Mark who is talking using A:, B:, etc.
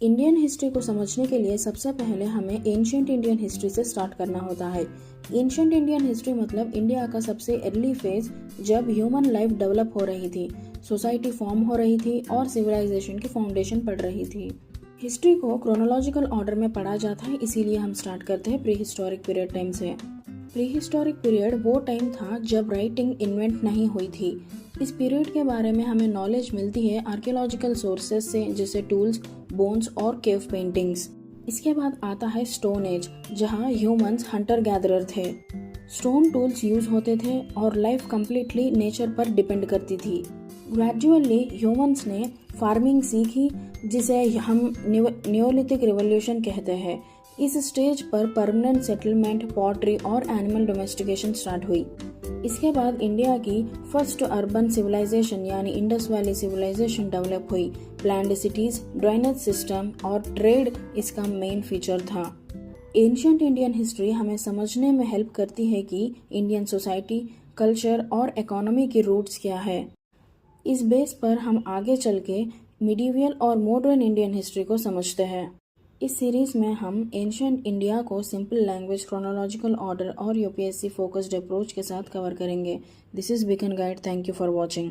A: Indian history को समझने के लिए सबसे पहले हमें एंशिएंट इंडियन हिस्ट्री से स्टार्ट करना होता है। एंशिएंट इंडियन हिस्ट्री मतलब इंडिया का सबसे अर्ली फेज, जब ह्यूमन लाइफ डेवलप हो रही थी, सोसाइटी फॉर्म हो रही थी और सिविलाइजेशन की फाउंडेशन पड़ रही थी। हिस्ट्री को क्रोनोलॉजिकल ऑर्डर में पढ़ा जाता है, इसीलिए हम स्टार्ट करते हैं प्री हिस्टोरिक पीरियड टाइम से। प्री हिस्टोरिक पीरियड वो टाइम था जब राइटिंग इन्वेंट नहीं हुई थी। इस पीरियड के बारे में हमें नॉलेज मिलती है आर्कियोलॉजिकल सोर्सेज से, जैसे टूल्स, बोन्स और केव पेंटिंग्स। इसके बाद आता है स्टोन एज, जहाँ ह्यूमंस हंटर गैदरर थे। स्टोन टूल्स यूज होते थे और लाइफ कम्प्लीटली नेचर पर डिपेंड करती थी। ग्रेजुअली ह्यूमंस ने फार्मिंग सीखी, जिसे हम नियोलिथिक रिवॉल्यूशन कहते हैं। इस स्टेज पर परमानेंट सेटलमेंट, पॉटरी और एनिमल डोमेस्टिकेशन स्टार्ट हुई। इसके बाद इंडिया की फर्स्ट अर्बन सिविलाइजेशन यानी इंडस वैली सिविलाइजेशन डेवलप हुई। प्लान्ड सिटीज, ड्रेनेज सिस्टम और ट्रेड इसका मेन फीचर था। एंशिएंट इंडियन हिस्ट्री हमें समझने में हेल्प करती है कि इंडियन सोसाइटी, कल्चर और इकोनॉमी की रूट्स क्या है। इस बेस पर हम आगे चल के मिडिवियल और मॉडर्न इंडियन हिस्ट्री को समझते हैं। इस सीरीज में हम एंशिएंट इंडिया को सिंपल लैंग्वेज, क्रोनोलॉजिकल ऑर्डर और यूपीएससी फोकस्ड अप्रोच के साथ कवर करेंगे। This is beacon guide. Thank you for watching.